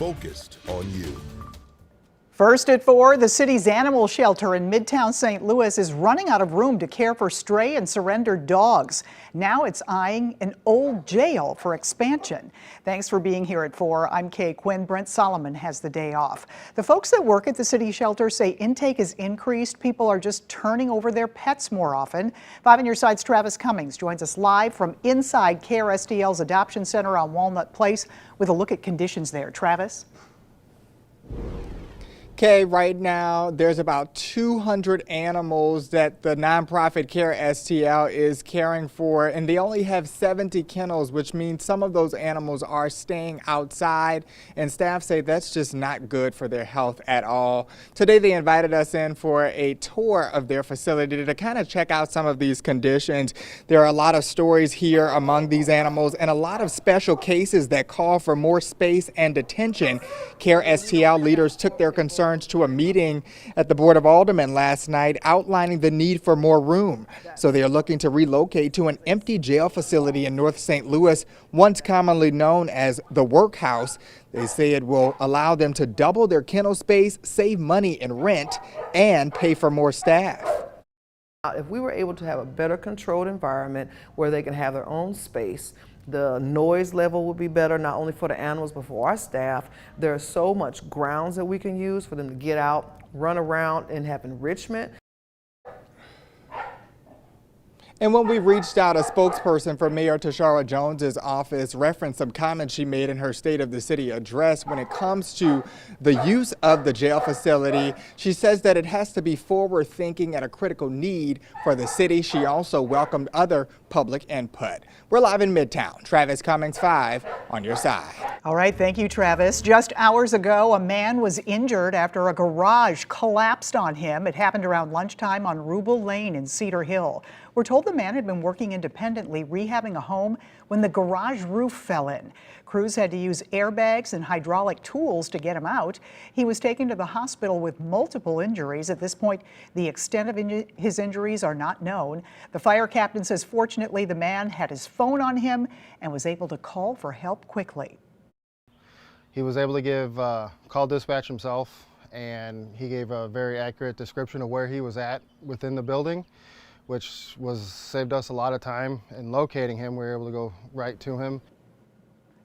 focused on you. First at 4, the city's animal shelter in Midtown St. Louis is running out of room to care for stray and surrendered dogs. Now it's eyeing an old jail for expansion. Thanks for being here at 4. I'm Kay Quinn. Brent Solomon has the day off. The folks that work at the city shelter say intake is increased. People are just turning over their pets more often. 5 on your side's Travis Cummings joins us live from inside Care STL's Adoption Center on Walnut Place with a look at conditions there. Travis? Okay, right now there's about 200 animals that the nonprofit Care STL is caring for, and they only have 70 kennels, which means some of those animals are staying outside, and staff say that's just not good for their health at all. Today they invited us in for a tour of their facility to kind of check out some of these conditions. There are a lot of stories here among these animals and a lot of special cases that call for more space and attention. Care STL leaders took their concerns to a meeting at the Board of Aldermen last night outlining the need for more room. So they are looking to relocate to an empty jail facility in North St. Louis, once commonly known as the Workhouse. They say it will allow them to double their kennel space, save money in rent, and pay for more staff. If we were able to have a better controlled environment where they can have their own space, the noise level would be better, not only for the animals, but for our staff. There's so much grounds that we can use for them to get out, run around, and have enrichment. And when we reached out, a spokesperson for Mayor Tishaura Jones's office referenced some comments she made in her State of the City address when it comes to the use of the jail facility. She says that it has to be forward thinking and a critical need for the city. She also welcomed other public input. We're live in Midtown. Travis Cummings, 5 on your side. All right, thank you, Travis. Just hours ago, a man was injured after a garage collapsed on him. It happened around lunchtime on Rubel Lane in Cedar Hill. We're told the man had been working independently, rehabbing a home, when the garage roof fell in. Crews had to use airbags and hydraulic tools to get him out. He was taken to the hospital with multiple injuries. At this point, the extent of his injuries are not known. The fire captain says fortunately the man had his phone on him and was able to call for help quickly. He was able to give call dispatch himself, and he gave a very accurate description of where he was at within the building, which saved us a lot of time in locating him. We were able to go right to him.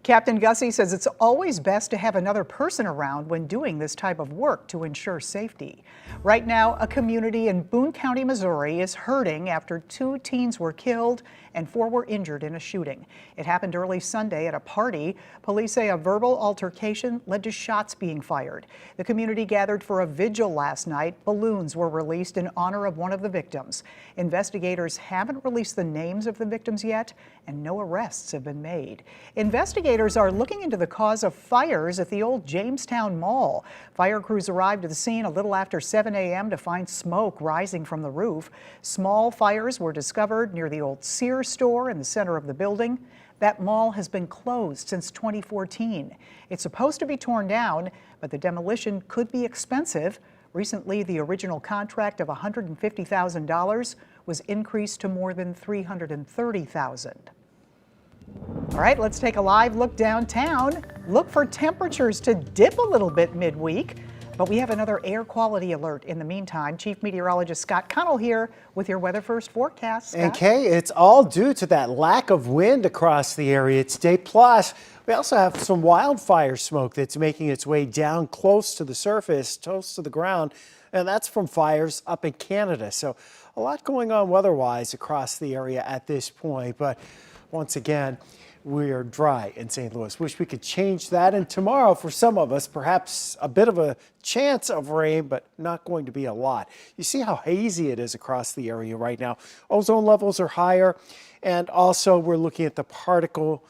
Captain Gussie says it's always best to have another person around when doing this type of work to ensure safety. Right now, a community in Boone County, Missouri is hurting after 2 teens were killed and 4 were injured in a shooting. It happened early Sunday at a party. Police say a verbal altercation led to shots being fired. The community gathered for a vigil last night. Balloons were released in honor of one of the victims. Investigators haven't released the names of the victims yet, and no arrests have been made. Investigators are looking into the cause of fires at the old Jamestown Mall. Fire crews arrived at the scene a little after 7 a.m. to find smoke rising from the roof. Small fires were discovered near the old Sears store in the center of the building. That mall has been closed since 2014. It's supposed to be torn down, but the demolition could be expensive. Recently, the original contract of $150,000 was increased to more than $330,000. All right, let's take a live look downtown. Look for temperatures to dip a little bit midweek, but we have another air quality alert in the meantime. Chief Meteorologist Scott Connell here with your Weather First forecast. Scott? And Kay, it's all due to that lack of wind across the area today. Plus, we also have some wildfire smoke that's making its way down close to the surface, close to the ground, and that's from fires up in Canada. So a lot going on weather-wise across the area at this point, but once again, we are dry in St. Louis. Wish we could change that. And tomorrow, for some of us, perhaps a bit of a chance of rain, but not going to be a lot. You see how hazy it is across the area right now. Ozone levels are higher. And also, we're looking at the particulate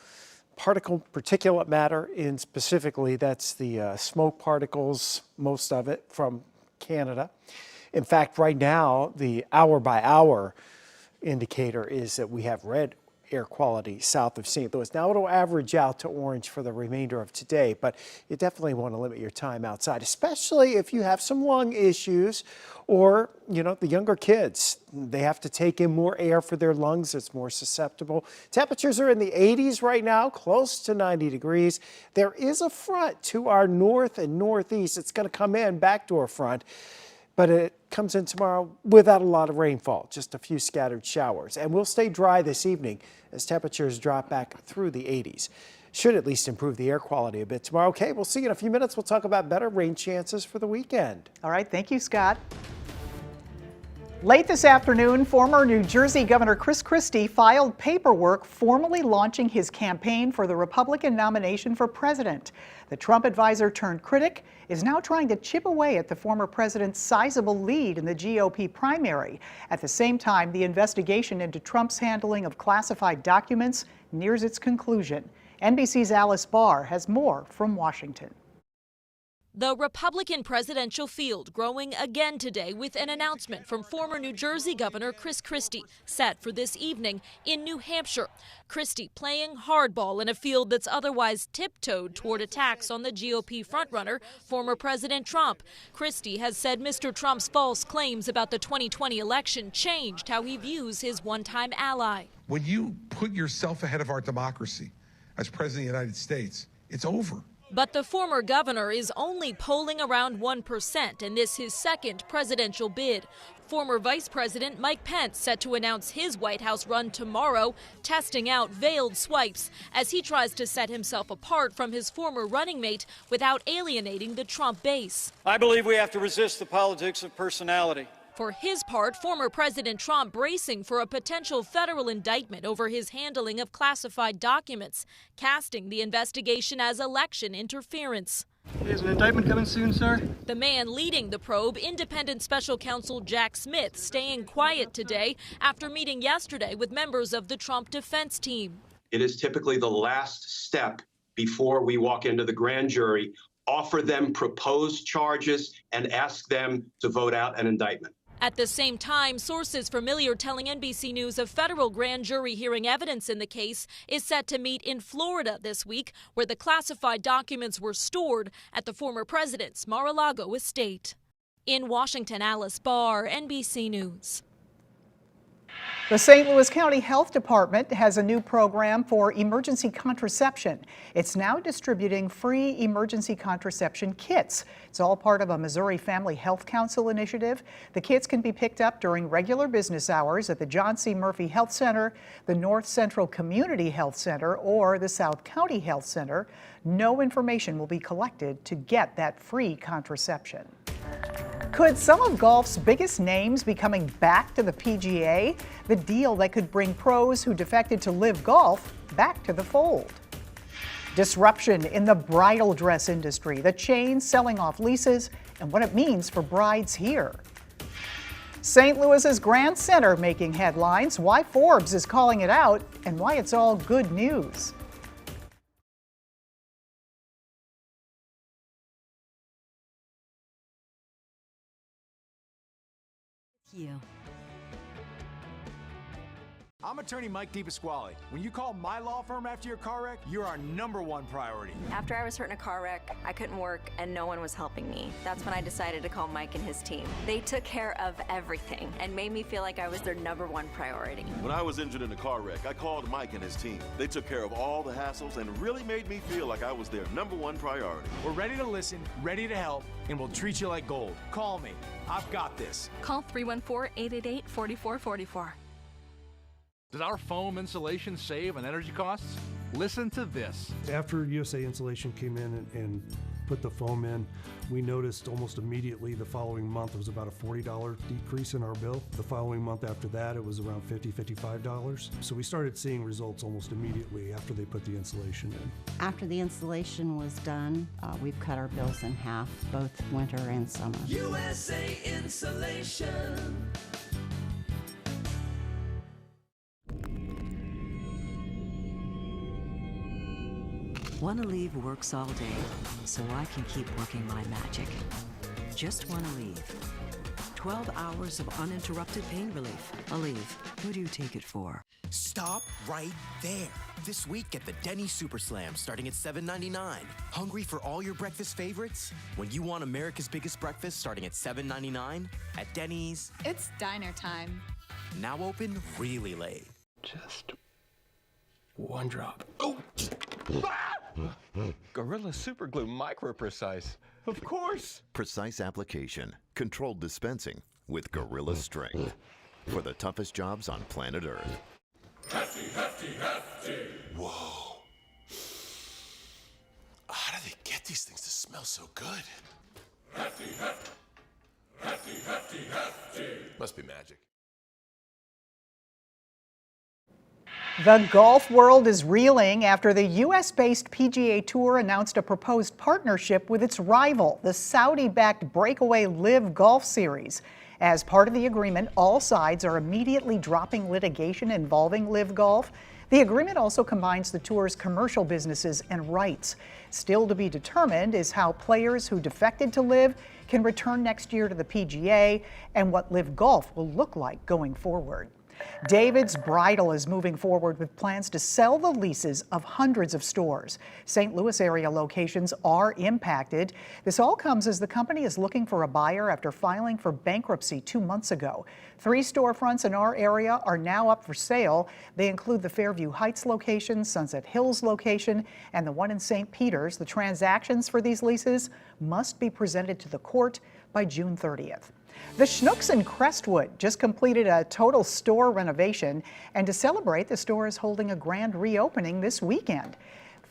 matter, in specifically, that's the smoke particles, most of it from Canada. In fact, right now, the hour-by-hour indicator is that we have red air quality south of St. Louis. Now it'll average out to orange for the remainder of today, but you definitely want to limit your time outside, especially if you have some lung issues or, the younger kids. They have to take in more air for their lungs. It's more susceptible. Temperatures are in the 80s right now, close to 90 degrees. There is a front to our north and northeast. It's going to come in, backdoor front, but it comes in tomorrow without a lot of rainfall, just a few scattered showers. And we'll stay dry this evening as temperatures drop back through the 80s. Should at least improve the air quality a bit tomorrow. Okay, we'll see you in a few minutes. We'll talk about better rain chances for the weekend. All right, thank you, Scott. Late this afternoon, former New Jersey Governor Chris Christie filed paperwork formally launching his campaign for the Republican nomination for president. The Trump advisor turned critic is now trying to chip away at the former president's sizable lead in the GOP primary. At the same time, the investigation into Trump's handling of classified documents nears its conclusion. NBC's Alice Barr has more from Washington. The Republican presidential field growing again today with an announcement from former New Jersey Governor Chris Christie, set for this evening in New Hampshire. Christie playing hardball in a field that's otherwise tiptoed toward attacks on the GOP frontrunner, former President Trump. Christie has said Mr. Trump's false claims about the 2020 election changed how he views his one-time ally. When you put yourself ahead of our democracy as President of the United States, it's over. But the former governor is only polling around 1% in this his second presidential bid. Former Vice President Mike Pence set to announce his White House run tomorrow, testing out veiled swipes as he tries to set himself apart from his former running mate without alienating the Trump base. I believe we have to resist the politics of personality. For his part, former President Trump bracing for a potential federal indictment over his handling of classified documents, casting the investigation as election interference. Is an indictment coming soon, sir? The man leading the probe, independent special counsel Jack Smith, staying quiet today after meeting yesterday with members of the Trump defense team. It is typically the last step before we walk into the grand jury, offer them proposed charges, and ask them to vote out an indictment. At the same time, sources familiar telling NBC News a federal grand jury hearing evidence in the case is set to meet in Florida this week, where the classified documents were stored at the former president's Mar-a-Lago estate. In Washington, Alice Barr, NBC News. The St. Louis County Health Department has a new program for emergency contraception. It's now distributing free emergency contraception kits. It's all part of a Missouri Family Health Council initiative. The kits can be picked up during regular business hours at the John C. Murphy Health Center, the North Central Community Health Center, or the South County Health Center. No information will be collected to get that free contraception. Could some of golf's biggest names be coming back to the PGA? The deal that could bring pros who defected to LIV Golf back to the fold. Disruption in the bridal dress industry, the chain selling off leases, and what it means for brides here. St. Louis's Grand Center making headlines, why Forbes is calling it out, and why it's all good news. I'm attorney Mike DePasquale. When you call my law firm after your car wreck, you're our #1 priority. After I was hurt in a car wreck, I couldn't work and no one was helping me. That's when I decided to call Mike and his team. They took care of everything and made me feel like I was their #1 priority. When I was injured in a car wreck, I called Mike and his team. They took care of all the hassles and really made me feel like I was their #1 priority. We're ready to listen, ready to help, and we'll treat you like gold. Call me. I've got this. Call 314-888-4444. Does our foam insulation save on energy costs? Listen to this. After USA Insulation came in and put the foam in, we noticed almost immediately the following month it was about a $40 decrease in our bill. The following month after that, it was around $50, $55. So we started seeing results almost immediately after they put the insulation in. After the installation was done, we've cut our bills in half, both winter and summer. USA Insulation. Wanna-Leave works all day, so I can keep working my magic. Just Wanna-Leave. 12 hours of uninterrupted pain relief. Aleve, who do you take it for? Stop right there. This week, get the Denny's Super Slam starting at $7.99. Hungry for all your breakfast favorites? When you want America's biggest breakfast starting at $7.99 at Denny's. It's diner time. Now open really late. Just one drop. Oh! Gorilla Super Glue Micro Precise. Of course. Precise application, controlled dispensing with Gorilla Strength for the toughest jobs on planet Earth. Hefty, hefty, hefty. Whoa. How do they get these things to smell so good? Hefty, hefty. Hefty, hefty, hefty. Must be magic. The golf world is reeling after the U.S.-based PGA Tour announced a proposed partnership with its rival, the Saudi-backed breakaway LIV Golf Series. As part of the agreement, all sides are immediately dropping litigation involving LIV Golf. The agreement also combines the tour's commercial businesses and rights. Still to be determined is how players who defected to LIV can return next year to the PGA and what LIV Golf will look like going forward. David's Bridal is moving forward with plans to sell the leases of hundreds of stores. St. Louis area locations are impacted. This all comes as the company is looking for a buyer after filing for bankruptcy 2 months ago. 3 storefronts in our area are now up for sale. They include the Fairview Heights location, Sunset Hills location, and the one in St. Peters. The transactions for these leases must be presented to the court by June 30th. The Schnucks in Crestwood just completed a total store renovation, and to celebrate, the store is holding a grand reopening this weekend.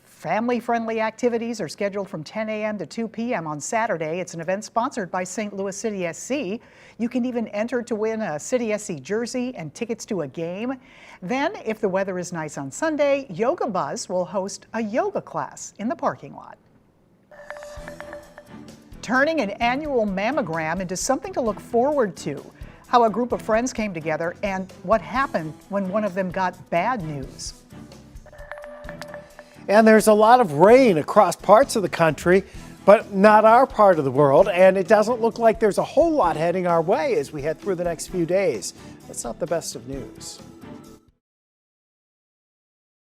Family-friendly activities are scheduled from 10 a.m. to 2 p.m. on Saturday. It's an event sponsored by St. Louis City SC. You can even enter to win a City SC jersey and tickets to a game. Then, if the weather is nice on Sunday, Yoga Buzz will host a yoga class in the parking lot. Turning an annual mammogram into something to look forward to. How a group of friends came together and what happened when one of them got bad news. And there's a lot of rain across parts of the country, but not our part of the world, and it doesn't look like there's a whole lot heading our way as we head through the next few days. That's not the best of news.